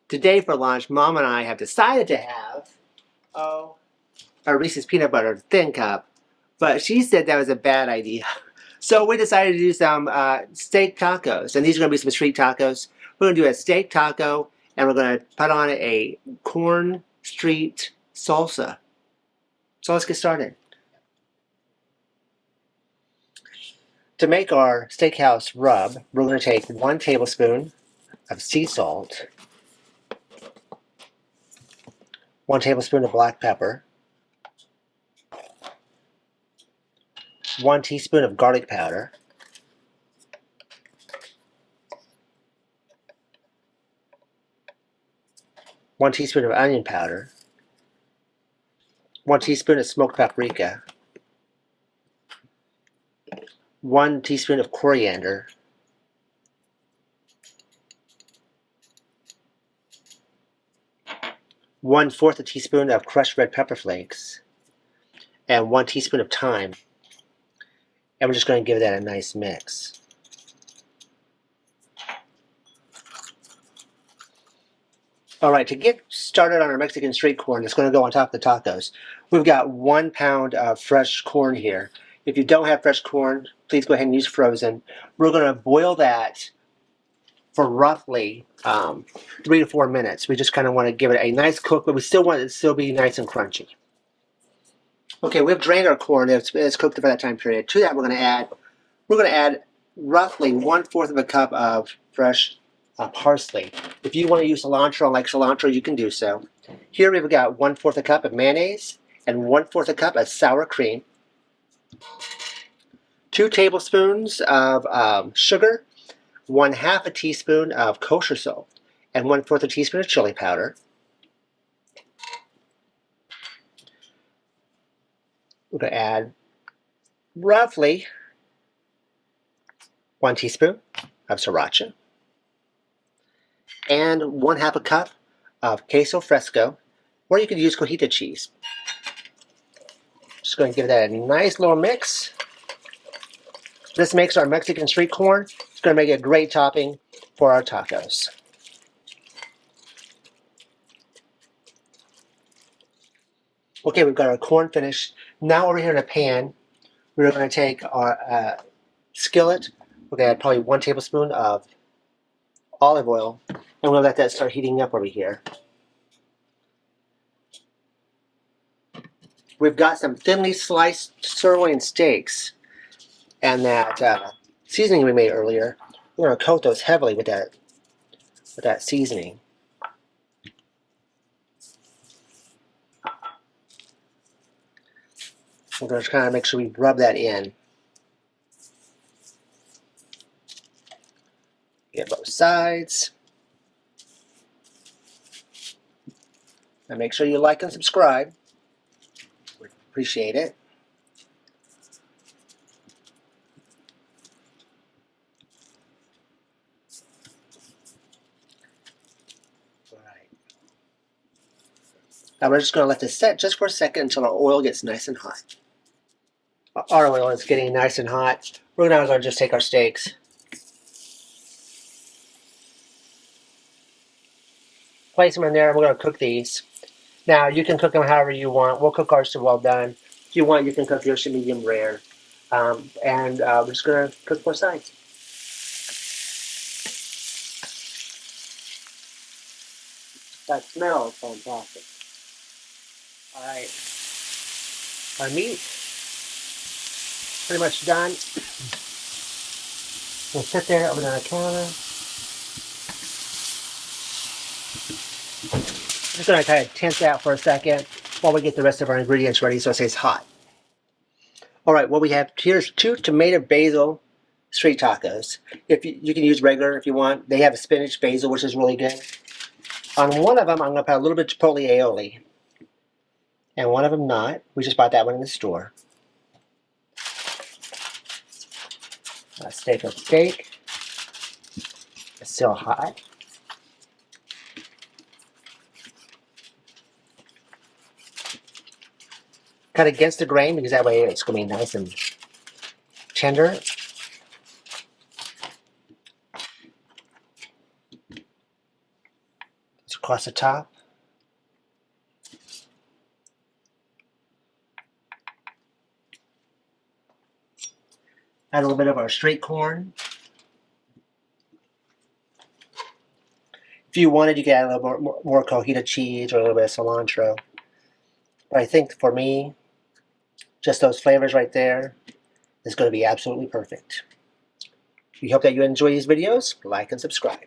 Today for lunch, Mom and I have decided to have a Reese's Peanut Butter Thin Cup, but she said that was a bad idea. So we decided to do some steak tacos, and these are going to be some street tacos. We're going to do a steak taco, and we're going to put on a corn street salsa. So let's get started. To make our steakhouse rub, we're going to take 1 tablespoon of sea salt, 1 tablespoon of black pepper, 1 teaspoon of garlic powder, 1 teaspoon of onion powder, 1 teaspoon of smoked paprika, 1 teaspoon of coriander, 1/4 teaspoon of crushed red pepper flakes, and 1 teaspoon of thyme. And we're just going to give that a nice mix. Alright, to get started on our Mexican street corn that's going to go on top of the tacos, we've got 1 pound of fresh corn here. If you don't have fresh corn, please go ahead and use frozen. We're going to boil that for roughly 3 to 4 minutes. We just kind of want to give it a nice cook, but we still want it to still be nice and crunchy. Okay, we've drained our corn. It's cooked for that time period. To that, we're going to add roughly 1/4 of a cup of fresh parsley. If you want to use cilantro and like cilantro, you can do so. Here we've got 1/4 a cup of mayonnaise and 1/4 a cup of sour cream, 2 tablespoons of sugar, 1/2 a teaspoon of kosher salt, and 1/4 a teaspoon of chili powder. We're going to add roughly 1 teaspoon of sriracha and 1/2 a cup of queso fresco, or you could use cotija cheese. Just going to give that a nice little mix. This makes our Mexican street corn. It's going to make a great topping for our tacos. Okay, we've got our corn finished. Now over here in a pan, we're going to take our skillet. We're going to add probably 1 tablespoon of olive oil, and we'll let that start heating up over here. We've got some thinly sliced sirloin steaks and that seasoning we made earlier. We're going to coat those heavily with that seasoning. We're going to kind of make sure we rub that in. Get both sides. And make sure you like and subscribe. We appreciate it. All right. Now we're just going to let this set just for a second until our oil gets nice and hot. Our oil is getting nice and hot. We're now going to just take our steaks. Place them in there, and we're going to cook these. Now, you can cook them however you want. We'll cook ours to well done. If you want, you can cook yours to medium rare. We're just going to cook both sides. That smells fantastic. All right. Our meat, pretty much done. We'll sit there over on the counter. I'm just going to kind of tense out for a second while we get the rest of our ingredients ready so it stays hot. Alright, what we have here is 2 tomato basil street tacos. If you can use regular if you want. They have a spinach basil, which is really good. On one of them, I'm going to put a little bit of chipotle aioli. And one of them not. We just bought that one in the store. A steak of steak. It's still hot. Cut against the grain because that way it's going to be nice and tender. across the top. Add a little bit of our straight corn. If you wanted, you could add a little more cojita cheese or a little bit of cilantro. But I think for me, just those flavors right there is going to be absolutely perfect. We hope that you enjoy these videos. Like and subscribe.